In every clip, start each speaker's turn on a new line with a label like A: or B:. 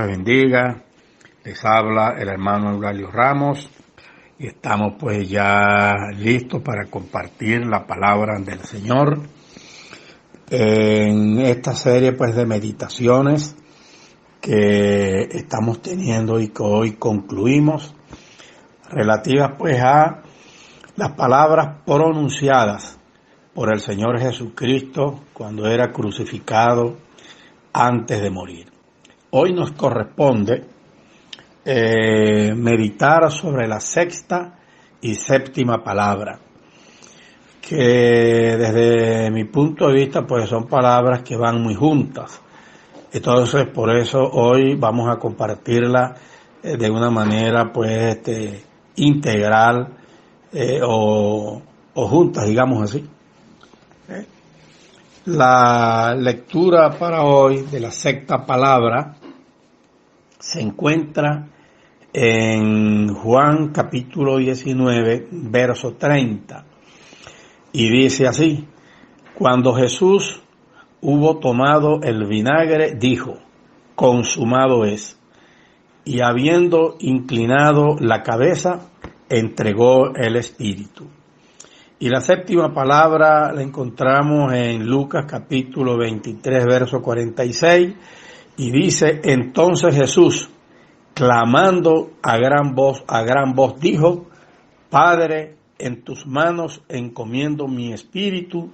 A: Bendiga, les habla el hermano Eulalio Ramos y estamos pues ya listos para compartir la palabra del Señor en esta serie pues de meditaciones que estamos teniendo y que hoy concluimos, relativas pues a las palabras pronunciadas por el Señor Jesucristo cuando era crucificado antes de morir. Hoy nos corresponde meditar sobre la sexta y séptima palabra, que desde mi punto de vista pues son palabras que van muy juntas. Entonces por eso hoy vamos a compartirla de una manera pues integral o juntas, digamos así. La lectura para hoy de la sexta palabra se encuentra en Juan capítulo 19, verso 30, y dice así: cuando Jesús hubo tomado el vinagre, dijo: consumado es, y habiendo inclinado la cabeza, entregó el espíritu. Y la séptima palabra la encontramos en Lucas capítulo 23, verso 46, y dice: entonces Jesús, clamando a gran voz, dijo: Padre, en tus manos encomiendo mi espíritu,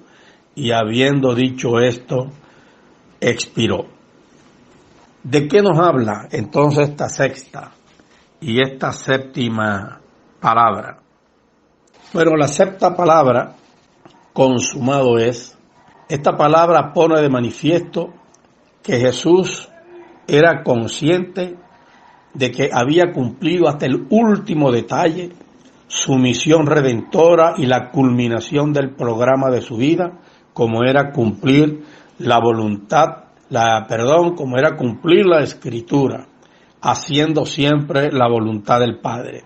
A: y habiendo dicho esto, expiró. ¿De qué nos habla entonces esta sexta y esta séptima palabra? Bueno, la sexta palabra, consumado es, esta palabra pone de manifiesto que Jesús era consciente de que había cumplido hasta el último detalle su misión redentora y la culminación del programa de su vida, como era cumplir como era cumplir la Escritura, haciendo siempre la voluntad del Padre.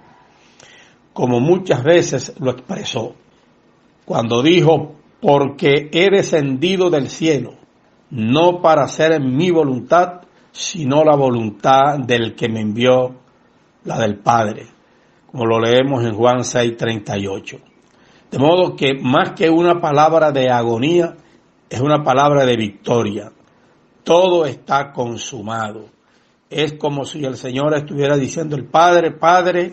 A: Como muchas veces lo expresó, cuando dijo: porque he descendido del cielo, no para hacer mi voluntad, sino la voluntad del que me envió, la del Padre, como lo leemos en Juan 6:38. De modo que más que una palabra de agonía, es una palabra de victoria. Todo está consumado. Es como si el Señor estuviera diciendo: el Padre, Padre,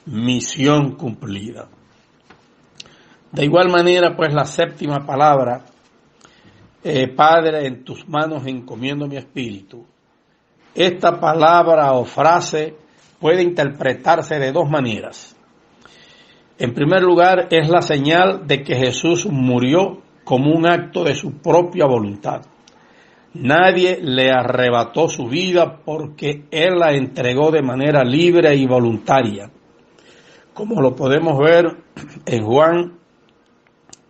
A: misión cumplida. De igual manera, pues la séptima palabra, Padre, en tus manos encomiendo mi espíritu. Esta palabra o frase puede interpretarse de dos maneras. En primer lugar, es la señal de que Jesús murió como un acto de su propia voluntad. Nadie le arrebató su vida porque Él la entregó de manera libre y voluntaria, como lo podemos ver en Juan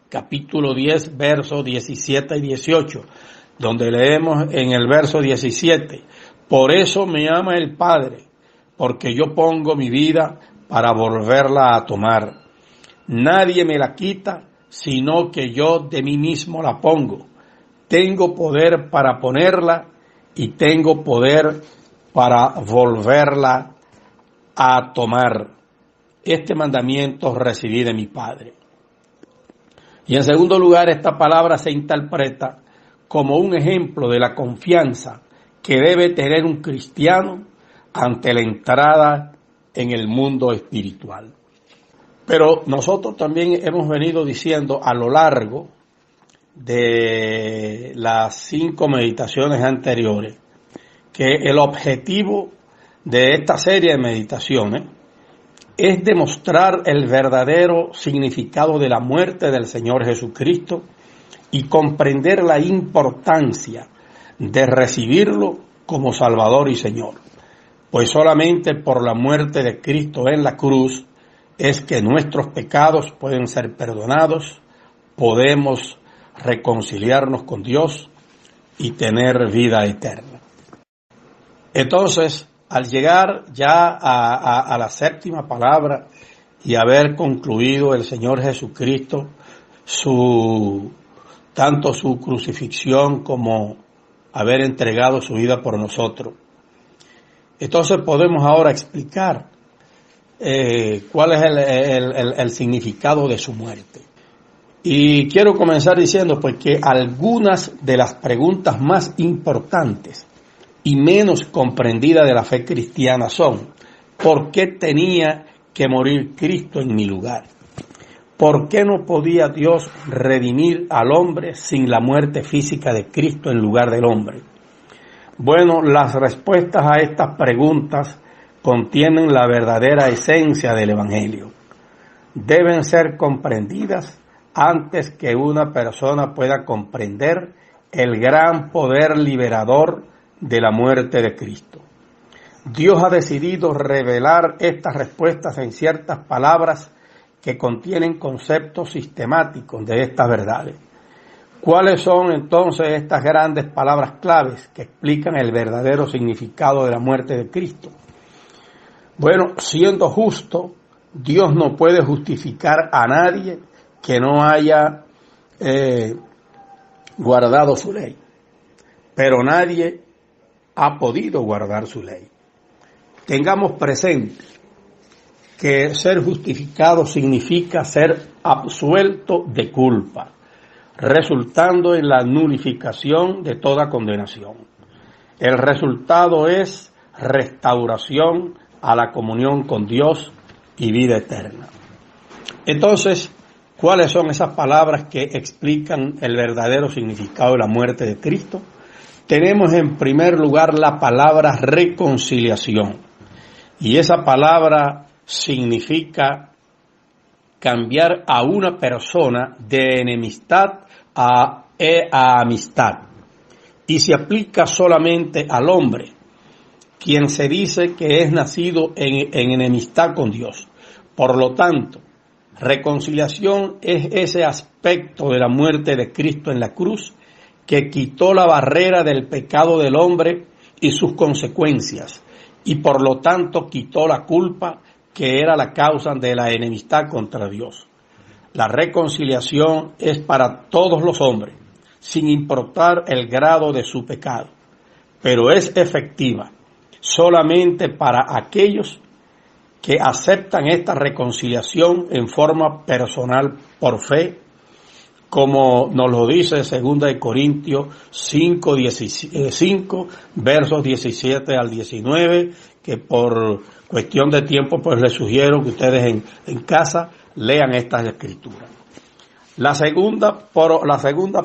A: capítulo 10, versos 17 y 18, donde leemos en el verso 17: por eso me ama el Padre, porque yo pongo mi vida para volverla a tomar. Nadie me la quita, sino que yo de mí mismo la pongo. Tengo poder para ponerla y tengo poder para volverla a tomar. Este mandamiento recibí de mi Padre. Y en segundo lugar, esta palabra se interpreta como un ejemplo de la confianza que debe tener un cristiano ante la entrada en el mundo espiritual. Pero nosotros también hemos venido diciendo a lo largo de las 5 meditaciones anteriores que el objetivo de esta serie de meditaciones es demostrar el verdadero significado de la muerte del Señor Jesucristo y comprender la importancia de recibirlo como Salvador y Señor. Pues solamente por la muerte de Cristo en la cruz es que nuestros pecados pueden ser perdonados, podemos reconciliarnos con Dios y tener vida eterna. Entonces, al llegar ya a la séptima palabra y haber concluido el Señor Jesucristo tanto su crucifixión como haber entregado su vida por nosotros, Entonces podemos ahora explicar cuál es el significado de su muerte. Y quiero comenzar diciendo pues que algunas de las preguntas más importantes y menos comprendidas de la fe cristiana son: ¿por qué tenía que morir Cristo en mi lugar? ¿Por qué no podía Dios redimir al hombre sin la muerte física de Cristo en lugar del hombre? Bueno, las respuestas a estas preguntas contienen la verdadera esencia del Evangelio. Deben ser comprendidas antes que una persona pueda comprender el gran poder liberador de la muerte de Cristo. Dios ha decidido revelar estas respuestas en ciertas palabras que contienen conceptos sistemáticos de estas verdades. ¿Cuáles son entonces estas grandes palabras claves que explican el verdadero significado de la muerte de Cristo? Bueno, siendo justo, Dios no puede justificar a nadie que no haya guardado su ley, pero nadie ha podido guardar su ley. Tengamos presente que ser justificado significa ser absuelto de culpa, resultando en la nulificación de toda condenación. El resultado es restauración a la comunión con Dios y vida eterna. Entonces, ¿cuáles son esas palabras que explican el verdadero significado de la muerte de Cristo? Tenemos en primer lugar la palabra reconciliación, y esa palabra significa cambiar a una persona de enemistad a amistad, y se aplica solamente al hombre, quien se dice que es nacido en enemistad con Dios. Por lo tanto, reconciliación es ese aspecto de la muerte de Cristo en la cruz que quitó la barrera del pecado del hombre y sus consecuencias, y por lo tanto quitó la culpa que era la causa de la enemistad contra Dios. La reconciliación es para todos los hombres, sin importar el grado de su pecado, pero es efectiva solamente para aquellos que aceptan esta reconciliación en forma personal por fe, como nos lo dice 2 Corintios 5, versos 17 al 19, que por cuestión de tiempo pues les sugiero que ustedes en casa lean estas escrituras. La segunda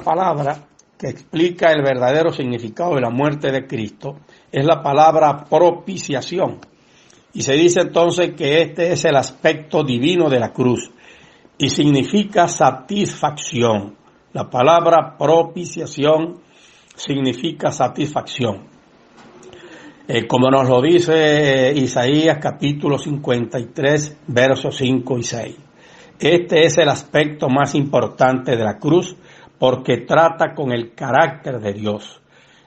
A: palabra que explica el verdadero significado de la muerte de Cristo es la palabra propiciación. Y se dice entonces que este es el aspecto divino de la cruz y significa satisfacción. La palabra propiciación significa satisfacción. Como nos lo dice Isaías capítulo 53, versos 5 y 6. Este es el aspecto más importante de la cruz porque trata con el carácter de Dios.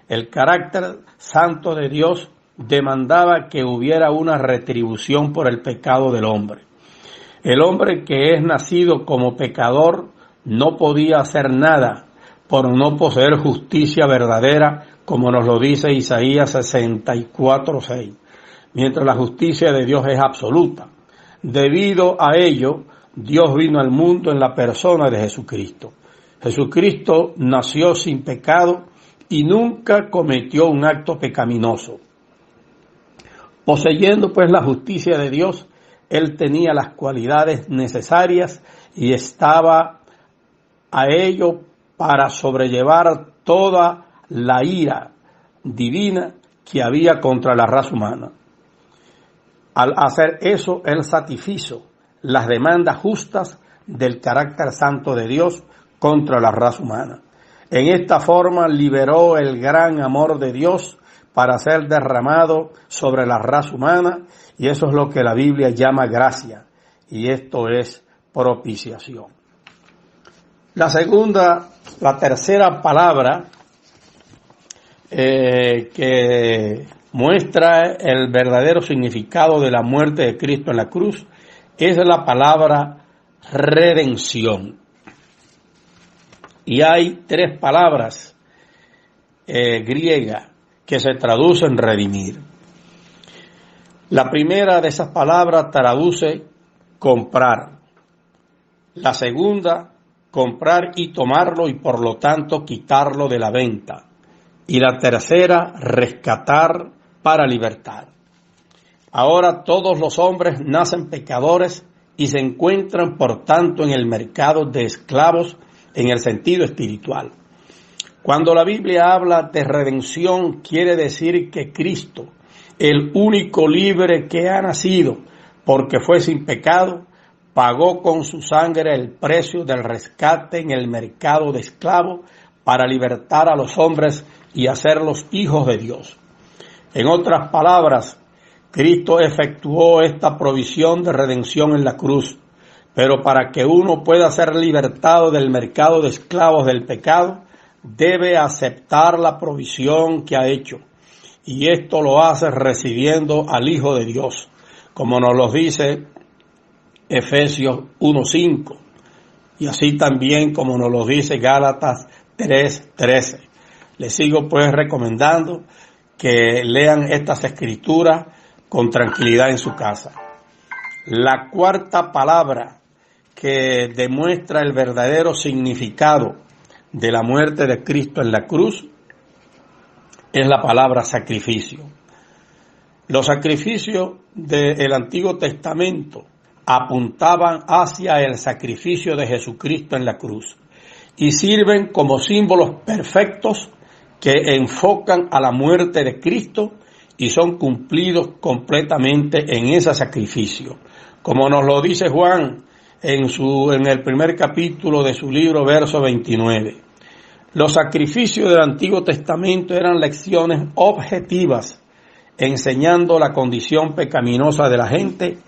A: El carácter santo de Dios demandaba que hubiera una retribución por el pecado del hombre. El hombre que es nacido como pecador no podía hacer nada por no poseer justicia verdadera, como nos lo dice Isaías 64:6, mientras la justicia de Dios es absoluta. Debido a ello, Dios vino al mundo en la persona de Jesucristo. Jesucristo nació sin pecado y nunca cometió un acto pecaminoso. Poseyendo pues la justicia de Dios, Él tenía las cualidades necesarias y estaba a ello para sobrellevar toda la ira divina que había contra la raza humana. Al hacer eso, Él satisfizo las demandas justas del carácter santo de Dios contra la raza humana. En esta forma liberó el gran amor de Dios para ser derramado sobre la raza humana, y eso es lo que la Biblia llama gracia, y esto es propiciación. La tercera palabra que muestra el verdadero significado de la muerte de Cristo en la cruz es la palabra redención. Y hay tres palabras griegas que se traducen redimir. La primera de esas palabras traduce comprar. La segunda, comprar y tomarlo y por lo tanto quitarlo de la venta. Y la tercera, rescatar para libertar. Ahora todos los hombres nacen pecadores y se encuentran por tanto en el mercado de esclavos en el sentido espiritual. Cuando la Biblia habla de redención, quiere decir que Cristo, el único libre que ha nacido porque fue sin pecado, pagó con su sangre el precio del rescate en el mercado de esclavos para libertar a los hombres y hacerlos hijos de Dios. En otras palabras, Cristo efectuó esta provisión de redención en la cruz, pero para que uno pueda ser libertado del mercado de esclavos del pecado, debe aceptar la provisión que ha hecho, y esto lo hace recibiendo al Hijo de Dios, como nos lo dice Efesios 1:5, y así también como nos lo dice Gálatas 3:13. Les sigo pues recomendando que lean estas escrituras con tranquilidad en su casa. La cuarta palabra que demuestra el verdadero significado de la muerte de Cristo en la cruz es la palabra sacrificio. Los sacrificios del Antiguo Testamento apuntaban hacia el sacrificio de Jesucristo en la cruz y sirven como símbolos perfectos que enfocan a la muerte de Cristo y son cumplidos completamente en ese sacrificio. Como nos lo dice Juan en el primer capítulo de su libro, verso 29. Los sacrificios del Antiguo Testamento eran lecciones objetivas, enseñando la condición pecaminosa de la gente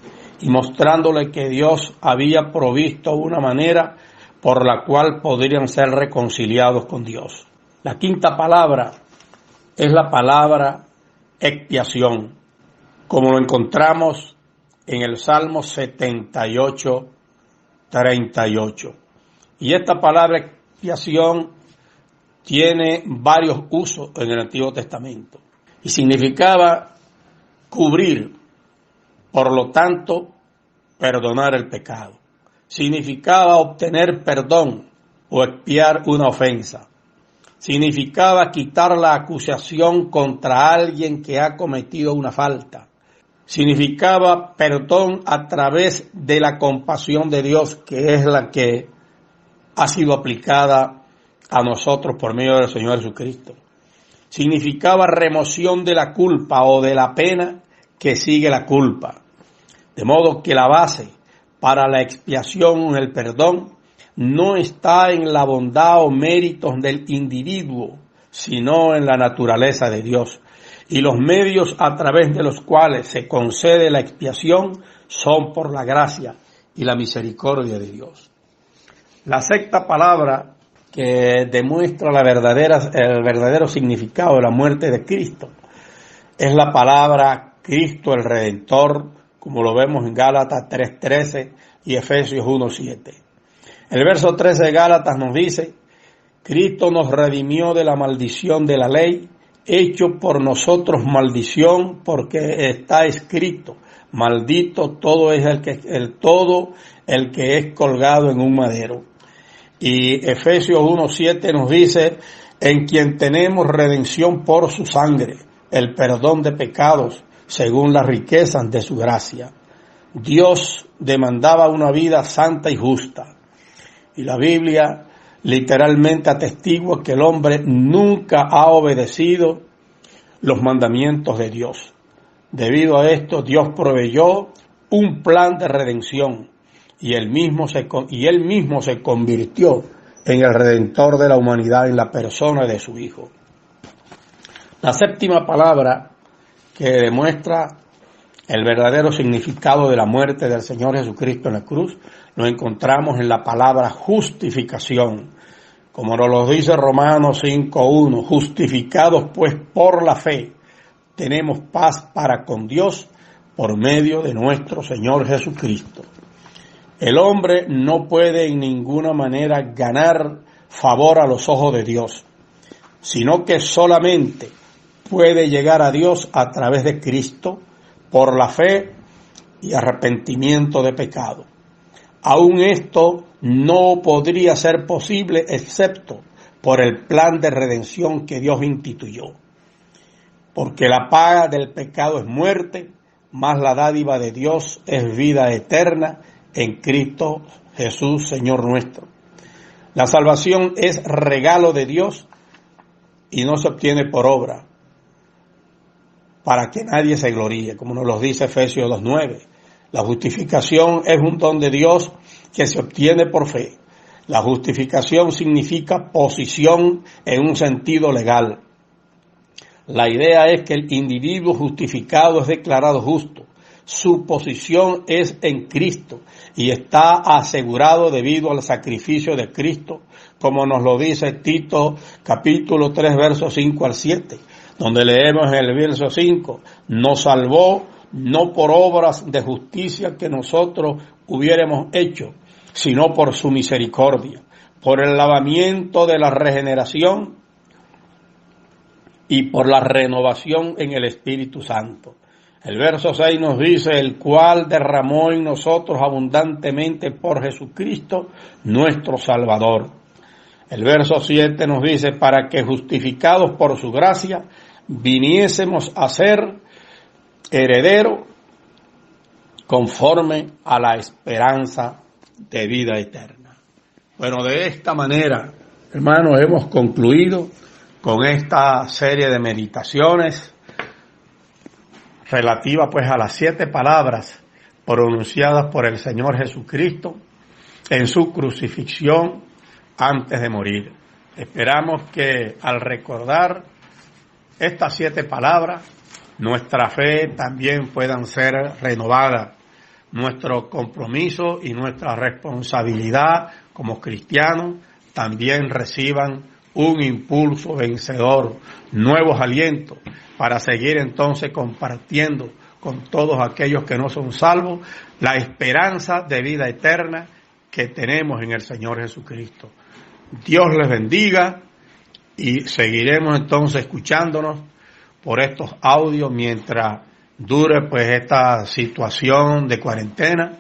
A: y mostrándole que Dios había provisto una manera por la cual podrían ser reconciliados con Dios. La quinta palabra es la palabra expiación, como lo encontramos en el Salmo 78:38. Y esta palabra expiación tiene varios usos en el Antiguo Testamento y significaba cubrir, por lo tanto, perdonar el pecado. Significaba obtener perdón o expiar una ofensa. Significaba quitar la acusación contra alguien que ha cometido una falta. Significaba perdón a través de la compasión de Dios, que es la que ha sido aplicada a nosotros por medio del Señor Jesucristo. Significaba remoción de la culpa o de la pena que sigue la culpa. De modo que la base para la expiación o el perdón no está en la bondad o méritos del individuo, sino en la naturaleza de Dios. Y los medios a través de los cuales se concede la expiación son por la gracia y la misericordia de Dios. La sexta palabra que demuestra el verdadero significado de la muerte de Cristo es la palabra Cristo el Redentor, como lo vemos en Gálatas 3:13 y Efesios 1:7. El verso 13 de Gálatas nos dice: Cristo nos redimió de la maldición de la ley, hecho por nosotros maldición, porque está escrito: maldito todo es el que es colgado en un madero. Y Efesios 1:7 nos dice: en quien tenemos redención por su sangre, el perdón de pecados, según las riquezas de su gracia. Dios demandaba una vida santa y justa. Y la Biblia literalmente atestigua que el hombre nunca ha obedecido los mandamientos de Dios. Debido a esto, Dios proveyó un plan de redención y él mismo se convirtió en el redentor de la humanidad en la persona de su Hijo. La séptima palabra que demuestra el verdadero significado de la muerte del Señor Jesucristo en la cruz lo encontramos en la palabra justificación. Como nos lo dice Romanos 5:1, justificados pues por la fe, tenemos paz para con Dios por medio de nuestro Señor Jesucristo. El hombre no puede en ninguna manera ganar favor a los ojos de Dios, sino que solamente puede llegar a Dios a través de Cristo por la fe y arrepentimiento de pecado. Aún esto no podría ser posible excepto por el plan de redención que Dios instituyó. Porque la paga del pecado es muerte, mas la dádiva de Dios es vida eterna en Cristo Jesús, Señor nuestro. La salvación es regalo de Dios y no se obtiene por obra, para que nadie se gloríe, como nos lo dice Efesios 2:9. La justificación es un don de Dios que se obtiene por fe. La justificación significa posición en un sentido legal. La idea es que el individuo justificado es declarado justo. Su posición es en Cristo y está asegurado debido al sacrificio de Cristo, como nos lo dice Tito capítulo 3, versos 5 al 7, donde leemos en el verso 5, nos salvó no por obras de justicia que nosotros hubiéramos hecho, sino por su misericordia, por el lavamiento de la regeneración y por la renovación en el Espíritu Santo. El verso 6 nos dice, el cual derramó en nosotros abundantemente por Jesucristo, nuestro Salvador. El verso 7 nos dice, para que justificados por su gracia, viniésemos a ser herederos conforme a la esperanza de vida eterna. Bueno, de esta manera, hermanos, hemos concluido con esta serie de meditaciones relativa pues a las 7 palabras pronunciadas por el Señor Jesucristo en su crucifixión antes de morir. Esperamos que al recordar estas 7 palabras, nuestra fe también puedan ser renovadas, nuestro compromiso y nuestra responsabilidad como cristianos también reciban un impulso vencedor, nuevos alientos, para seguir entonces compartiendo con todos aquellos que no son salvos la esperanza de vida eterna que tenemos en el Señor Jesucristo. Dios les bendiga y seguiremos entonces escuchándonos por estos audios mientras dure pues esta situación de cuarentena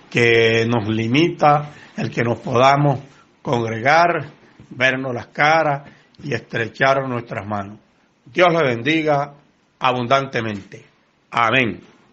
A: que nos limita el que nos podamos congregar, vernos las caras y estrechar nuestras manos. Dios les bendiga abundantemente. Amén.